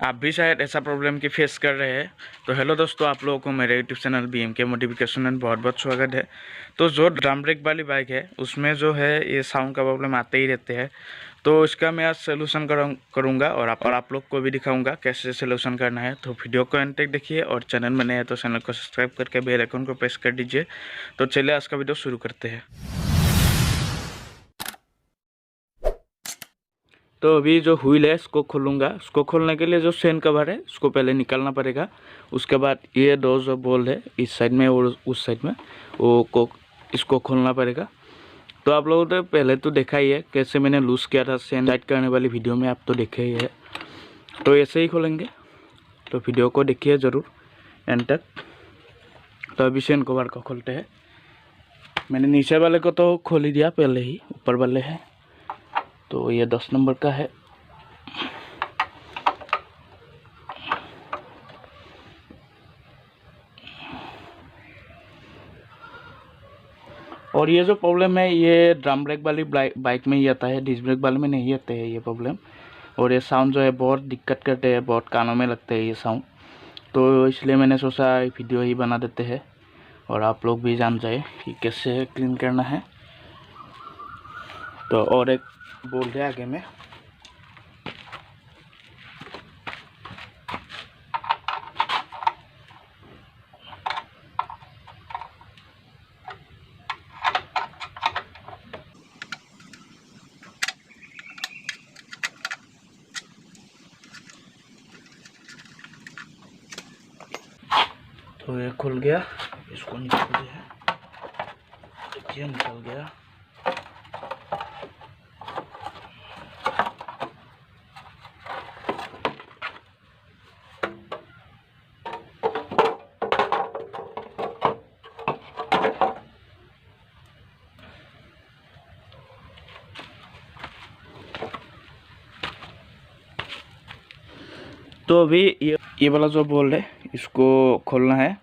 आप भी शायद ऐसा प्रॉब्लम की फेस कर रहे हैं। तो हेलो दोस्तों, आप लोगों को मेरे यूट्यूब चैनल BMK मोटिफिकेशन में बहुत बहुत स्वागत है। तो जो ड्रम ब्रेक वाली बाइक है उसमें जो है ये साउंड का प्रॉब्लम आते ही रहते हैं। तो इसका मैं आज सोल्यूशन करूँगा और आप लोग को भी दिखाऊंगा कैसे सोल्यूशन करना है। तो वीडियो को अंत तक देखिए और चैनल में नए हैं तो चैनल को सब्सक्राइब करके बेल आइकन को प्रेस कर दीजिए। तो चलिए आज का वीडियो शुरू करते हैं। तो अभी जो व्हील है इसको खोलूँगा। इसको खोलने के लिए जो चेन कवर है उसको पहले निकालना पड़ेगा। उसके बाद ये दो जो बोल्ट है इस साइड में और उस साइड में इसको खोलना पड़ेगा। तो आप लोगों ने पहले तो देखा ही है कैसे मैंने लूज़ किया था चेन टाइट करने वाली वीडियो में, आप तो देखे ही है। तो ऐसे ही खोलेंगे, तो वीडियो को देखिए ज़रूर एंड तक। तो अभी चेन कवर को खोलते हैं। मैंने नीचे वाले को तो खोल ही दिया पहले ही, ऊपर वाले है तो ये 10 नंबर का है। और ये जो प्रॉब्लम है ये ड्रम ब्रेक वाली बाइक में ही आता है, डिस्क ब्रेक वाले में नहीं आते हैं ये प्रॉब्लम। और ये साउंड जो है बहुत दिक्कत करते हैं, बहुत कानों में लगते हैं ये साउंड। तो इसलिए मैंने सोचा वीडियो ही बना देते हैं और आप लोग भी जान जाए कि कैसे क्लीन करना है। तो और एक बोल्ट है आगे में, तो ये खुल गया। इसको निकाल दिया, देखिए निकल गया। तो अभी ये वाला जो बोल्ट है इसको खोलना है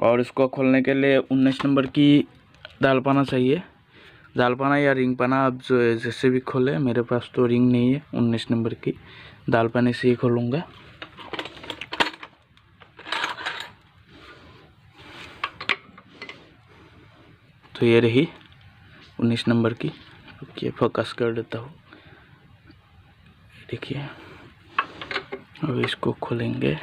और इसको खोलने के लिए 19 नंबर की दाल पाना चाहिए। दाल पाना या रिंग पाना, अब जो जैसे भी खोले। मेरे पास तो रिंग नहीं है, 19 नंबर की दाल पाने से ही खोलूँगा। तो ये रही 19 नंबर की। रुकिए फोकस कर देता हूँ, देखिए। अब इसको खोलेंगे।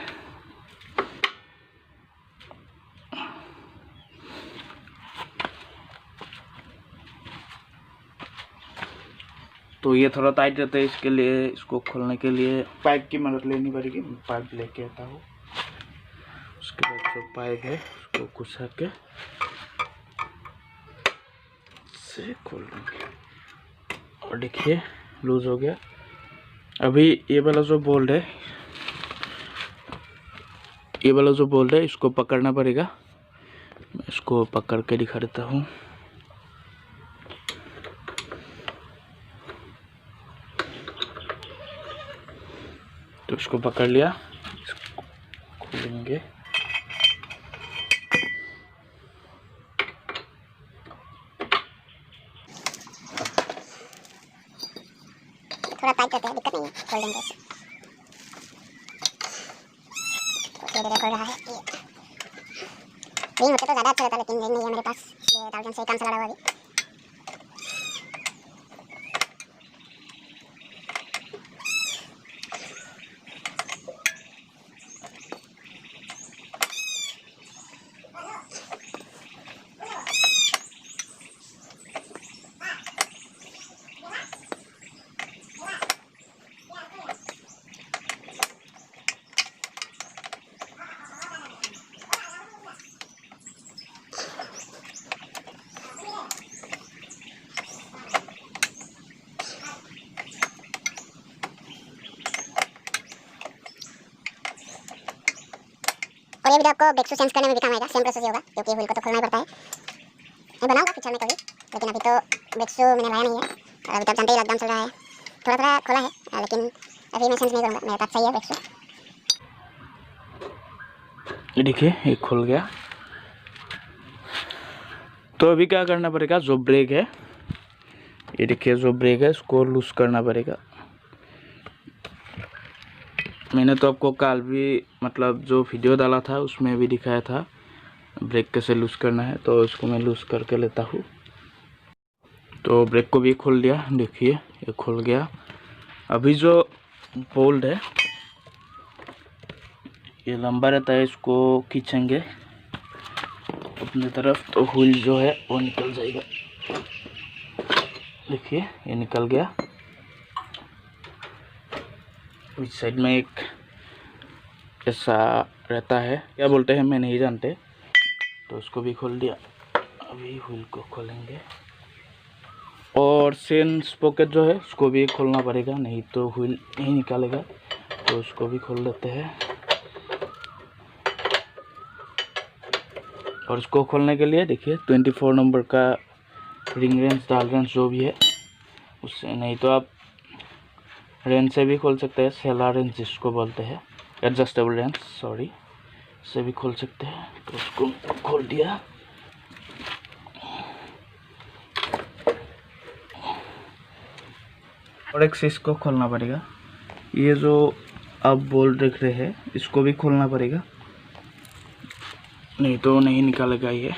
तो ये थोड़ा टाइट रहता है, इसके लिए इसको खोलने के लिए पाइप की मदद लेनी पड़ेगी। पाइप लेके आता हूँ। उसके बाद जो पाइप है उसको घुसा के से खोल देंगे और देखिए लूज हो गया। अभी ये वाला जो बोल्ट है इसको पकड़ना पड़ेगा। मैं इसको पकड़ के दिखा देता हूँ। तो इसको पकड़ लिया, इसको खोलेंगे। थोड़ा टाइट करते हैं, दिक्कत नहीं है, खोल देंगे इसे। तो धीरे खोल रहा है। ये रिंग होते तो ज़्यादा अच्छा रहता, लेकिन रिंग नहीं है मेरे पास, ये 1000 से काम चला रहा है अभी। और ये वीडियो आपको ब्रेक शू चेंज करने में भी काम आएगा। सेम प्रोसेस ही होगा क्योंकि व्हील को तो खोलना ही पड़ता है। मैं बनाऊंगा फ्यूचर में कभी, लेकिन अभी तो ब्रेक शू मैंने लाया नहीं है। और अभी तो जानते ही लॉकडाउन चल रहा है, थोड़ा थोड़ा खोला है, लेकिन अभी मैं चेंज नहीं करूँगा। मेरे पास सही है ब्रेक शू। ये देखिए ये खुल गया। तो अभी क्या करना पड़ेगा, जो ब्रेक है ये देखिए जो ब्रेक है इसको लूज करना पड़ेगा। मैंने तो आपको कल भी मतलब जो वीडियो डाला था उसमें भी दिखाया था ब्रेक कैसे लूज़ करना है। तो इसको मैं लूज़ करके लेता हूँ। तो ब्रेक को भी खोल दिया, देखिए ये खुल गया। अभी जो बोल्ट है ये लंबा रहता है, इसको खींचेंगे अपनी तरफ तो व्हील जो है वो निकल जाएगा। देखिए ये निकल गया। इस साइड में एक ऐसा रहता है, क्या बोलते हैं मैं नहीं जानते। तो उसको भी खोल दिया। अभी व्हील को खोलेंगे और सेंस पॉकेट जो है उसको भी खोलना पड़ेगा, नहीं तो व्हील नहीं निकालेगा। तो उसको भी खोल देते हैं। और उसको खोलने के लिए देखिए 24 नंबर का रिंग रेंच डाल रेंच जो भी है उससे, नहीं तो आप रेंच से भी खोल सकते हैं, सेलर रेंच जिसको बोलते हैं, एडजस्टेबल रेंच सॉरी, से भी खोल सकते हैं। तो उसको खोल दिया। और एक चीज़ को खोलना पड़ेगा, ये जो आप बोल्ट देख रहे हैं इसको भी खोलना पड़ेगा, नहीं तो नहीं निकालेगा ये।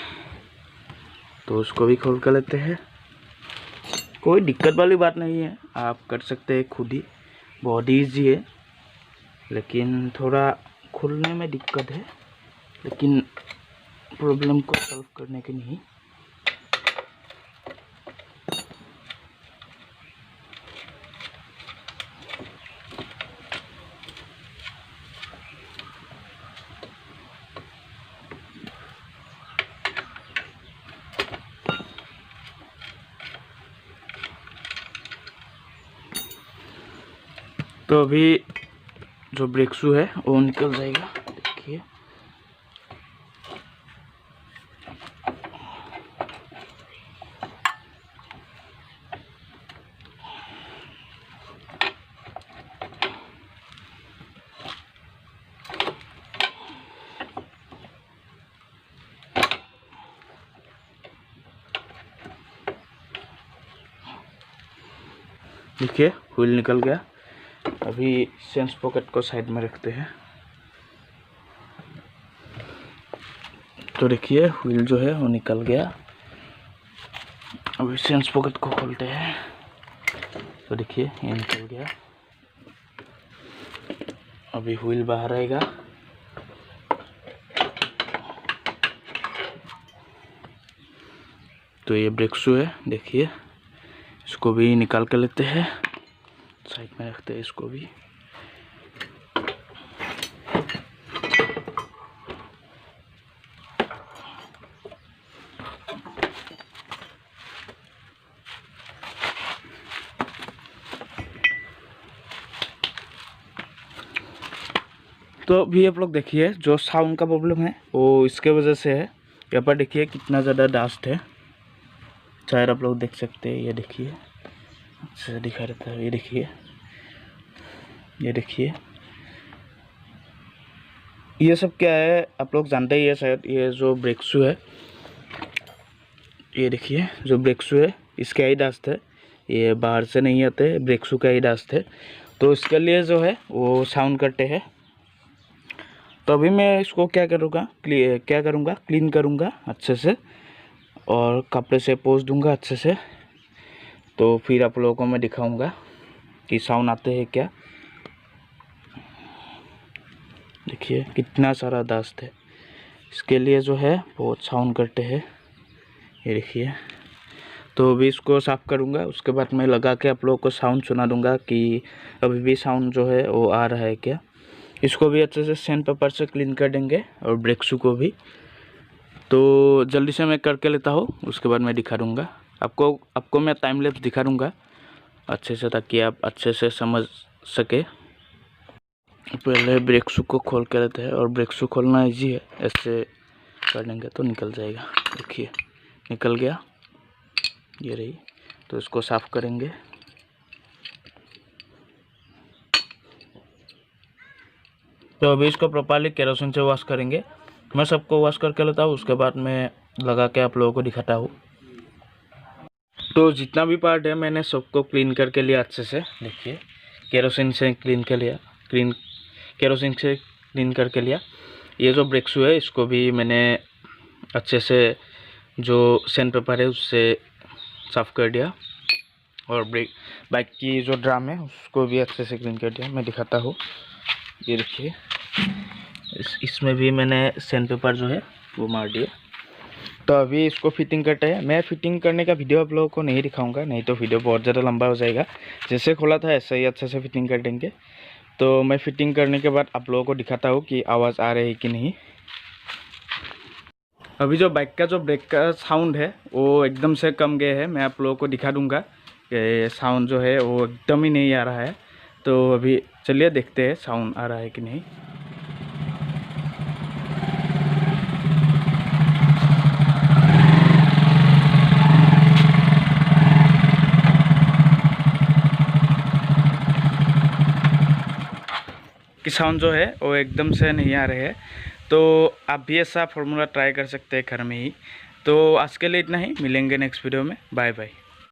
तो उसको भी खोल कर लेते हैं। कोई दिक्कत वाली बात नहीं है, आप कर सकते हैं खुद ही, बहुत ईजी है। लेकिन थोड़ा खुलने में दिक्कत है, लेकिन प्रॉब्लम को सॉल्व करने के नहीं। तो अभी जो ब्रेक शू है वो निकल जाएगा, देखिए। देखिए व्हील निकल गया। अभी सेंस पॉकेट को साइड में रखते हैं। तो देखिए व्हील जो है वो निकल गया। अभी सेंस पॉकेट को खोलते हैं। तो देखिए ये निकल गया। अभी व्हील बाहर आएगा। तो ये ब्रेक शू है, देखिए इसको भी निकाल कर लेते हैं, साइड में रखते हैं इसको भी। तो अभी आप लोग देखिए जो साउंड का प्रॉब्लम है वो इसके वजह से है। यहाँ पर देखिए कितना ज़्यादा डस्ट है, शायद आप लोग देख सकते हैं। ये देखिए अच्छा दिखा रहता है, ये देखिए, ये देखिए ये सब क्या है आप लोग जानते ही है शायद। ये जो ब्रेक शू है, ये देखिए जो ब्रेक शू है इसके ही डस्ट है, ये बाहर से नहीं आते, ब्रेक शू का ही डस्ट है। तो इसके लिए जो है वो साउंड करते हैं। तो अभी मैं इसको क्या करूँगा क्लीन करूँगा अच्छे से और कपड़े से पोंछ दूँगा अच्छे से। तो फिर आप लोगों को मैं दिखाऊँगा कि साउंड आते हैं क्या। देखिए कितना सारा डस्ट है, इसके लिए जो है बहुत साउंड करते हैं, ये देखिए। तो अभी इसको साफ़ करूँगा, उसके बाद मैं लगा के आप लोगों को साउंड सुना दूँगा कि अभी भी साउंड जो है वो आ रहा है क्या। इसको भी अच्छे से सैंड पेपर से क्लीन कर देंगे और ब्रेक शू को भी। तो जल्दी से मैं करके लेता हूँ, उसके बाद मैं दिखा दूँगा आपको मैं टाइम लैप्स दिखा दूँगा अच्छे से, ताकि आप अच्छे से समझ सके। पहले ब्रेक शू को खोल के लेते हैं, और ब्रेक शू खोलना ईजी है, ऐसे कर देंगे तो निकल जाएगा। देखिए निकल गया, ये रही। तो इसको साफ़ करेंगे। तो अभी इसको प्रॉपर्ली केरोसिन से वॉश करेंगे। मैं सबको वॉश करके लेता हूँ, उसके बाद मैं लगा के आप लोगों को दिखाता हूँ। तो जितना भी पार्ट है मैंने सबको क्लीन करके लिया अच्छे से। देखिए केरोसिन से क्लीन कर लिया, क्लीन केरोसिन से क्लीन करके लिया। ये जो ब्रेक शू है इसको भी मैंने अच्छे से जो सैंड पेपर है उससे साफ़ कर दिया, और बाइक की जो ड्रम है उसको भी अच्छे से क्लीन कर दिया। मैं दिखाता हूँ, ये देखिए इसमें भी मैंने सैंड पेपर जो है वो मार दिया। तो अभी इसको फिटिंग करते हैं। मैं फिटिंग करने का वीडियो आप लोगों को नहीं दिखाऊंगा, नहीं तो वीडियो बहुत ज़्यादा लंबा हो जाएगा। जैसे खोला था ऐसे ही अच्छे से फिटिंग कर देंगे। तो मैं फिटिंग करने के बाद आप लोगों को दिखाता हूँ कि आवाज़ आ रही है कि नहीं। अभी जो बाइक का जो ब्रेक का साउंड है वो एकदम से कम गया है। मैं आप लोगों को दिखा दूंगा कि साउंड जो है वो एकदम ही नहीं आ रहा है। तो अभी चलिए देखते हैं साउंड आ रहा है कि नहीं। कि साउंड जो है वो एकदम से नहीं आ रहे हैं। तो आप भी ऐसा फार्मूला ट्राई कर सकते हैं घर में ही। तो आज के लिए इतना ही, मिलेंगे नेक्स्ट वीडियो में। Bye bye.